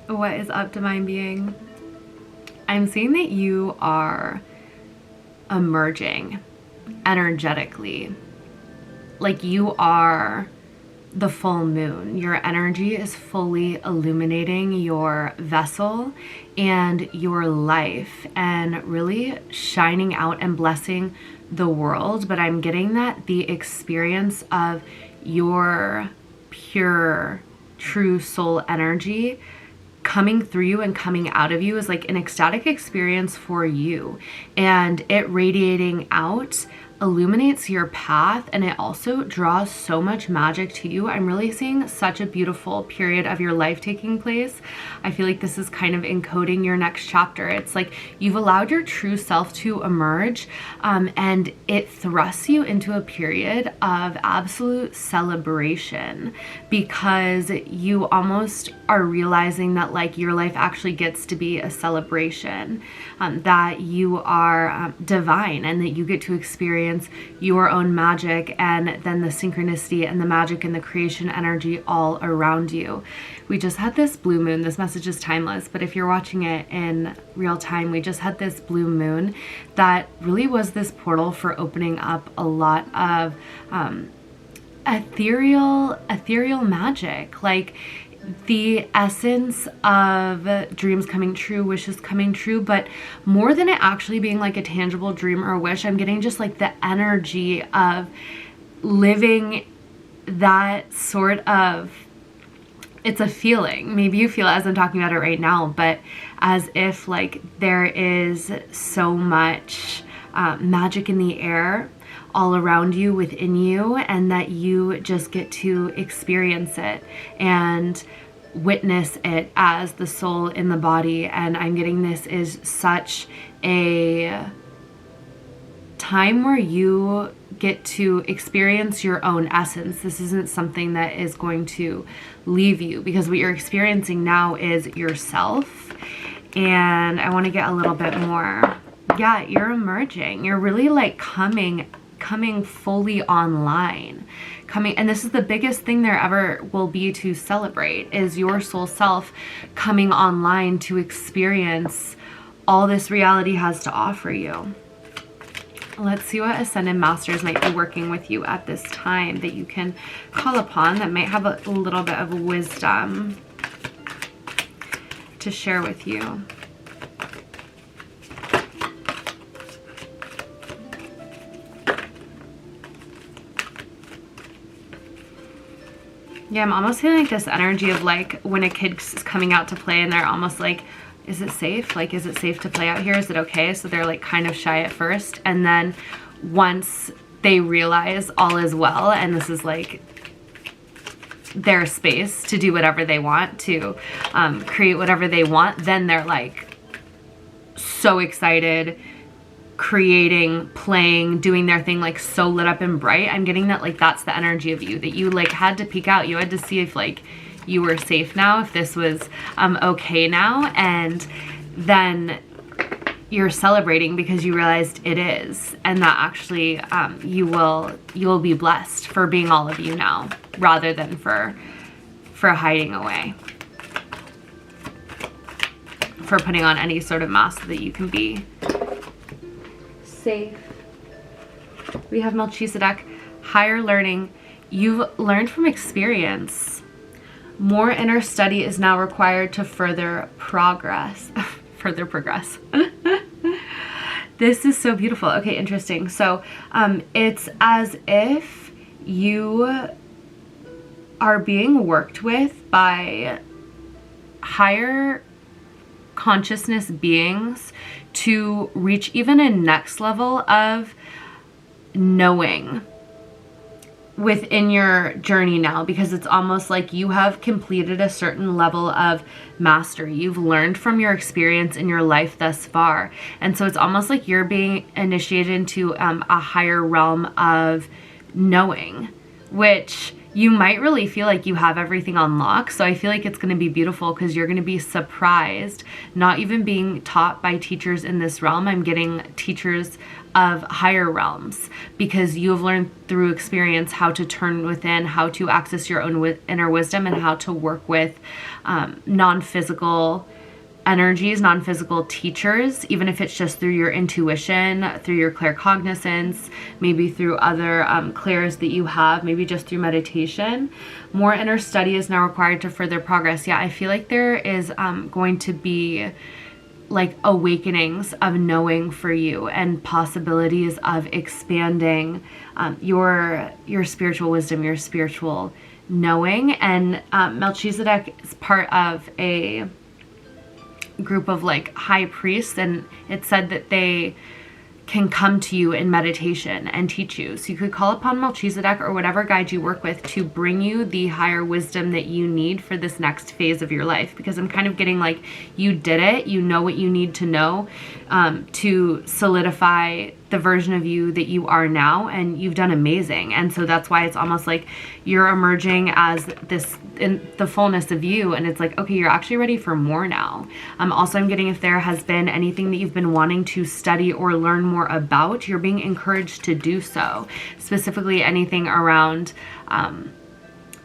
What is up, Divine Being? I'm seeing that you are emerging energetically. Like you are the full moon. Your energy is fully illuminating your vessel and your life and really shining out and blessing the world. But I'm getting that the experience of your pure, true soul energy coming through you and coming out of you is like an ecstatic experience for you, and it radiating out illuminates your path, and it also draws so much magic to you. I'm really seeing such a beautiful period of your life taking place. I feel like this is kind of encoding your next chapter. It's like you've allowed your true self to emerge, and it thrusts you into a period of absolute celebration, because you almost are realizing that like your life actually gets to be a celebration, that you are divine, and that you get to experience your own magic, and then the synchronicity and the magic and the creation energy all around you. We just had this blue moon. This message is timeless, but if you're watching it in real time, we just had this blue moon that really was this portal for opening up a lot of ethereal magic, like the essence of dreams coming true, wishes coming true. But more than it actually being like a tangible dream or a wish, I'm getting just like the energy of living that sort of, it's a feeling. Maybe you feel it as I'm talking about it right now, but as if like there is so much magic in the air all around you, within you, and that you just get to experience it and witness it as the soul in the body. And I'm getting this is such a time where you get to experience your own essence. This isn't something that is going to leave you, because what you're experiencing now is yourself. And I want to get a little bit more. Yeah, you're emerging. You're really like coming fully online, and this is the biggest thing there ever will be to celebrate, is your soul self coming online to experience all this reality has to offer you. Let's see what Ascended Masters might be working with you at this time that you can call upon, that might have a little bit of wisdom to share with you. Yeah, I'm almost feeling like this energy of like when a kid's coming out to play and they're almost like, is it safe? Like, is it safe to play out here? Is it okay? So they're like kind of shy at first. And then once they realize all is well, and this is like their space to do whatever they want, to create whatever they want, then they're like so excited, creating, playing, doing their thing, like so lit up and bright. I'm getting that like that's the energy of you, that you like had to peek out. You had to see if like you were safe now, if this was okay now, and then you're celebrating because you realized it is, and that actually you will be blessed for being all of you now, rather than for hiding away, for putting on any sort of mask so that you can be safe. We have Melchizedek, higher learning. You've learned from experience. More inner study is now required to further progress. Further progress. This is so beautiful. Okay, interesting. So it's as if you are being worked with by higher consciousness beings to reach even a next level of knowing within your journey now, because it's almost like you have completed a certain level of mastery. You've learned from your experience in your life thus far, and so it's almost like you're being initiated into a higher realm of knowing, which you might really feel like you have everything on lock. So I feel like it's going to be beautiful because you're going to be surprised, not even being taught by teachers in this realm. I'm getting teachers of higher realms, because you have learned through experience how to turn within, how to access your own inner wisdom, and how to work with non-physical energies, non-physical teachers, even if it's just through your intuition, through your claircognizance, maybe through other clairs that you have, maybe just through meditation. More inner study is now required to further progress. Yeah, I feel like there is going to be like awakenings of knowing for you, and possibilities of expanding your spiritual wisdom, your spiritual knowing. And Melchizedek is part of a group of like high priests, and it said that they can come to you in meditation and teach you. So you could call upon Melchizedek or whatever guide you work with to bring you the higher wisdom that you need for this next phase of your life, because I'm kind of getting like you did it, you know what you need to know to solidify the version of you that you are now, and you've done amazing. And so that's why it's almost like you're emerging as this in the fullness of you, and it's like, okay, you're actually ready for more now. Also, I'm getting if there has been anything that you've been wanting to study or learn more about, you're being encouraged to do so. Specifically anything around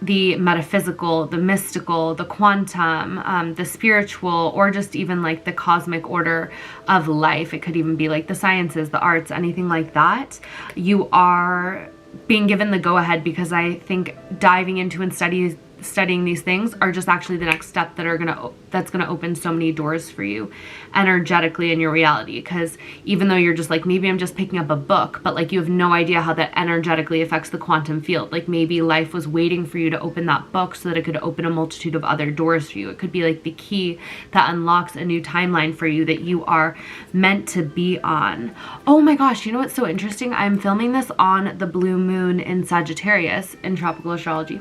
the metaphysical, the mystical, the quantum, the spiritual, or just even like the cosmic order of life. It could even be like the sciences, the arts, anything like that. You are being given the go-ahead, because I think diving into and studying these things are just actually the next step that's gonna open so many doors for you energetically in your reality. Because even though you're just like, maybe I'm just picking up a book, but like you have no idea how that energetically affects the quantum field. Like maybe life was waiting for you to open that book so that it could open a multitude of other doors for you. It could be like the key that unlocks a new timeline for you that you are meant to be on. Oh my gosh, you know what's so interesting? I'm filming this on the blue moon in Sagittarius in tropical astrology,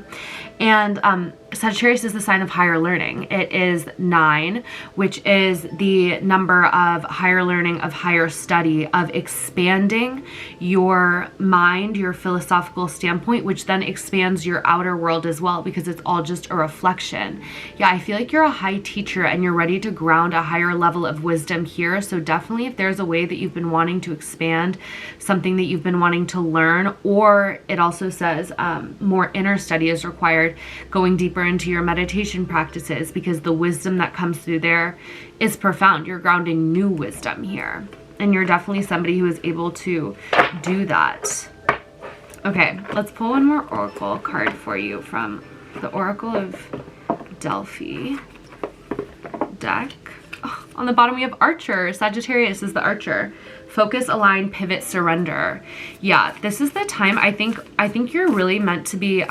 and Sagittarius is the sign of higher learning. It is 9, which is the number of higher learning, of higher study, of expanding your mind, your philosophical standpoint, which then expands your outer world as well, because it's all just a reflection. Yeah, I feel like you're a high teacher and you're ready to ground a higher level of wisdom here. So definitely, if there's a way that you've been wanting to expand, something that you've been wanting to learn, or it also says more inner study is required, going deeper into your meditation practices, because the wisdom that comes through there is profound. You're grounding new wisdom here, and you're definitely somebody who is able to do that. Okay, let's pull one more oracle card for you from the Oracle of Delphi deck. Oh, on the bottom we have Archer. Sagittarius is the Archer. Focus, align, pivot, surrender. Yeah, this is the time. I think you're really meant to be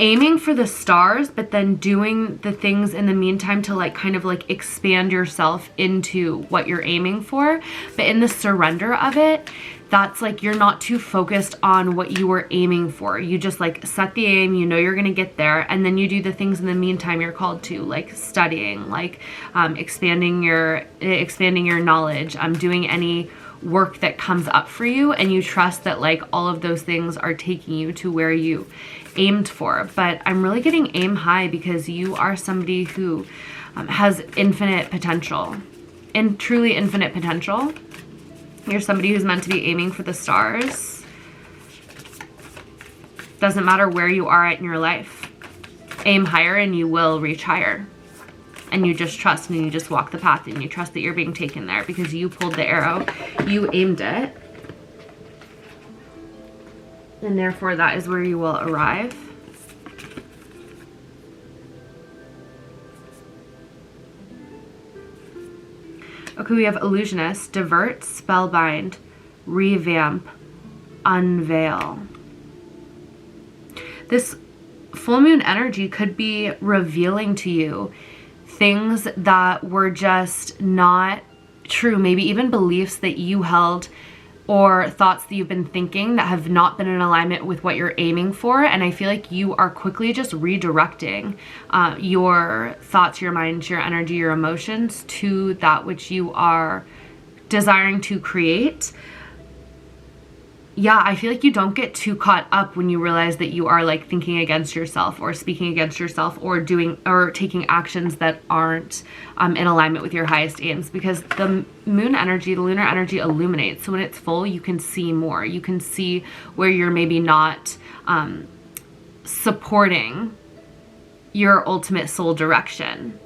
aiming for the stars, but then doing the things in the meantime to like kind of like expand yourself into what you're aiming for. But in the surrender of it, that's like you're not too focused on what you were aiming for. You just like set the aim, you know you're gonna get there, and then you do the things in the meantime you're called to, like studying, like expanding your knowledge, doing any work that comes up for you, and you trust that like all of those things are taking you to where you aimed for. But I'm really getting aim high, because you are somebody who has infinite potential, and truly infinite potential. You're somebody who's meant to be aiming for the stars. Doesn't matter where you are at in your life. Aim higher and you will reach higher. And you just trust, and you just walk the path, and you trust that you're being taken there, because you pulled the arrow, you aimed it, and therefore that is where you will arrive. Okay, we have illusionist, divert, spellbind, revamp, unveil. This full moon energy could be revealing to you things that were just not true, maybe even beliefs that you held or thoughts that you've been thinking that have not been in alignment with what you're aiming for. And I feel like you are quickly just redirecting your thoughts, your mind, your energy, your emotions to that which you are desiring to create. yeah, I feel like you don't get too caught up when you realize that you are like thinking against yourself or speaking against yourself or doing or taking actions that aren't in alignment with your highest aims, because the moon energy, the lunar energy illuminates. So when it's full, you can see more. You can see where you're maybe not supporting your ultimate soul direction.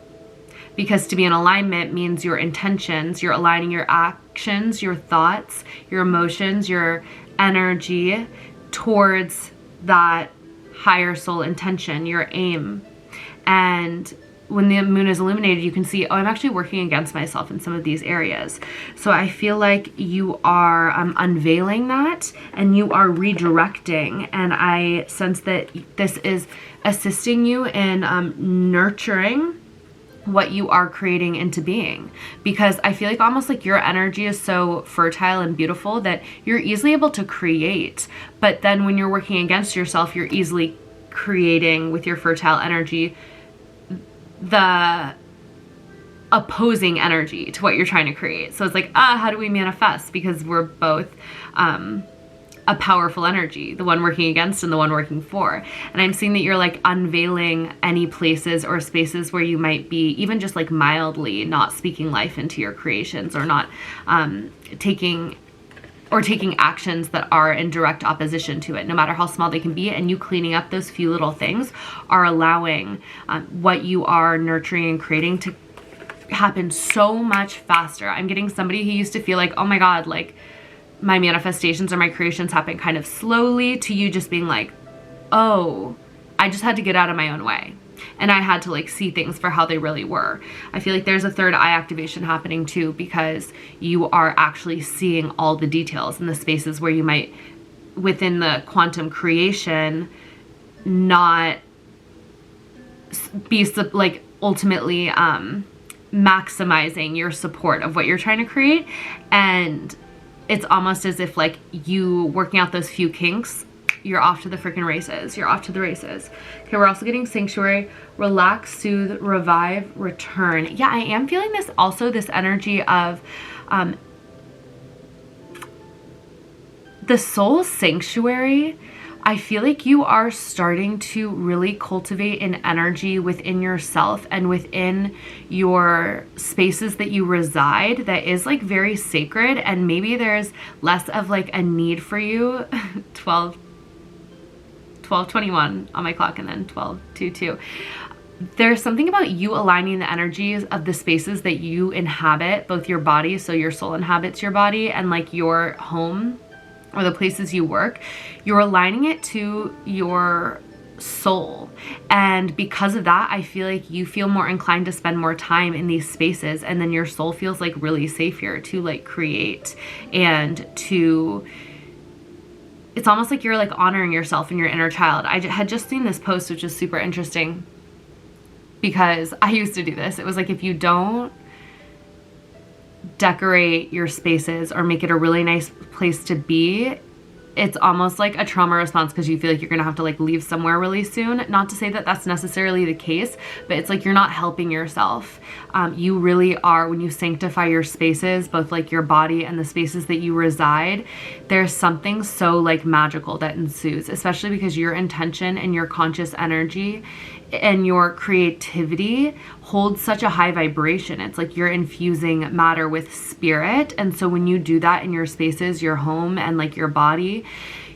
Because to be in alignment means your intentions, you're aligning your actions, your thoughts, your emotions, your energy towards that higher soul intention, your aim. And when the moon is illuminated, you can see, oh, I'm actually working against myself in some of these areas. So I feel like you are unveiling that and you are redirecting. And I sense that this is assisting you in nurturing what you are creating into being, because I feel like almost like your energy is so fertile and beautiful that you're easily able to create, but then when you're working against yourself, you're easily creating with your fertile energy the opposing energy to what you're trying to create. So it's like, how do we manifest? Because we're both a powerful energy, the one working against and the one working for. And I'm seeing that you're like unveiling any places or spaces where you might be even just like mildly not speaking life into your creations, or not taking actions that are in direct opposition to it, no matter how small they can be. And you cleaning up those few little things are allowing what you are nurturing and creating to happen so much faster. I'm getting somebody who used to feel like, oh my God, like my manifestations or my creations happen kind of slowly, to you just being like, oh, I just had to get out of my own way. And I had to like see things for how they really were. I feel like there's a third eye activation happening too, because you are actually seeing all the details in the spaces where you might, within the quantum creation, not be like ultimately maximizing your support of what you're trying to create. And it's almost as if like you working out those few kinks, you're off to the freaking races. You're off to the races. Okay, we're also getting sanctuary, relax, soothe, revive, return. Yeah, I am feeling this also, this energy of the soul sanctuary. I feel like you are starting to really cultivate an energy within yourself and within your spaces that you reside that is like very sacred, and maybe there's less of like a need for you. 12:21 on my clock, and then 12:22. There's something about you aligning the energies of the spaces that you inhabit, both your body, so your soul inhabits your body, and like your home or the places you work. You're aligning it to your soul. And because of that, I feel like you feel more inclined to spend more time in these spaces, and then your soul feels like really safe here to like create and to, it's almost like you're like honoring yourself and your inner child. I had just seen this post, which is super interesting, because I used to do this. It was like, if you don't decorate your spaces or make it a really nice place to be, it's almost like a trauma response, because you feel like you're gonna have to like leave somewhere really soon. Not to say that that's necessarily the case, but it's like you're not helping yourself. You really are, when you sanctify your spaces, both like your body and the spaces that you reside, there's something so like magical that ensues, especially because your intention and your conscious energy and your creativity holds such a high vibration. It's like you're infusing matter with spirit. And so when you do that in your spaces, your home, and like your body,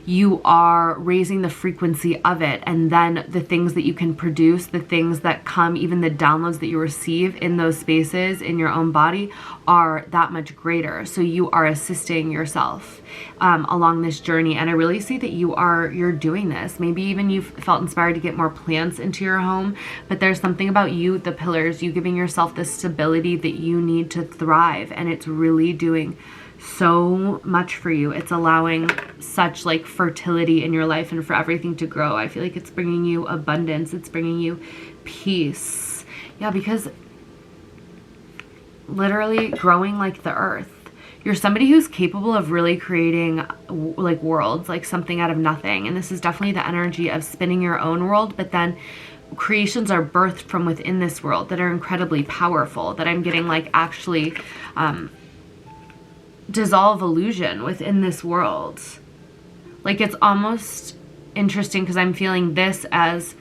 you are raising the frequency of it. And then the things that you can produce, the things that come, even the downloads that you receive in those spaces in your own body are that much greater. So you are assisting yourself along this journey. And I really see that you're doing this. Maybe even you've felt inspired to get more plants into your home, but there's something about you, the pillars, you giving yourself the stability that you need to thrive. And it's really doing so much for you. It's allowing such like fertility in your life and for everything to grow. I feel like it's bringing you abundance. It's bringing you peace. Yeah, because literally growing like the earth. You're somebody who's capable of really creating like worlds, like something out of nothing. And this is definitely the energy of spinning your own world, but then creations are birthed from within this world that are incredibly powerful, that I'm getting like actually dissolve illusion within this world. Like, it's almost interesting because I'm feeling this as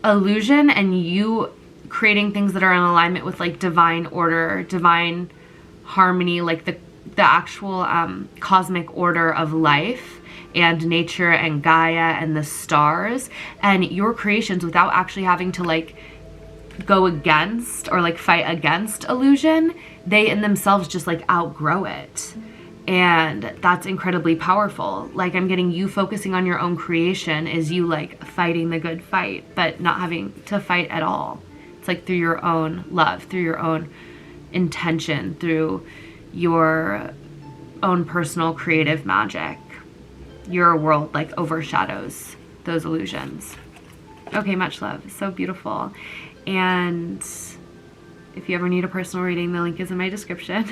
illusion and you creating things that are in alignment with like divine order, divine harmony, like the actual cosmic order of life and nature and Gaia and the stars, and your creations without actually having to like go against or like fight against illusion, they in themselves just like outgrow it. And that's incredibly powerful. Like, I'm getting you focusing on your own creation is you like fighting the good fight, but not having to fight at all. It's like through your own love, through your own intention, through your own personal creative magic. Your world like overshadows those illusions. Okay, much love. So beautiful. And if you ever need a personal reading, the link is in my description.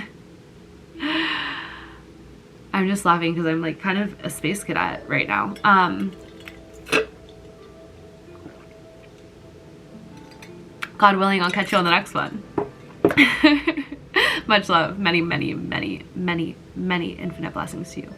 I'm just laughing because I'm like kind of a space cadet right now. God willing, I'll catch you on the next one. Much love. Many, many, many, many, many infinite blessings to you.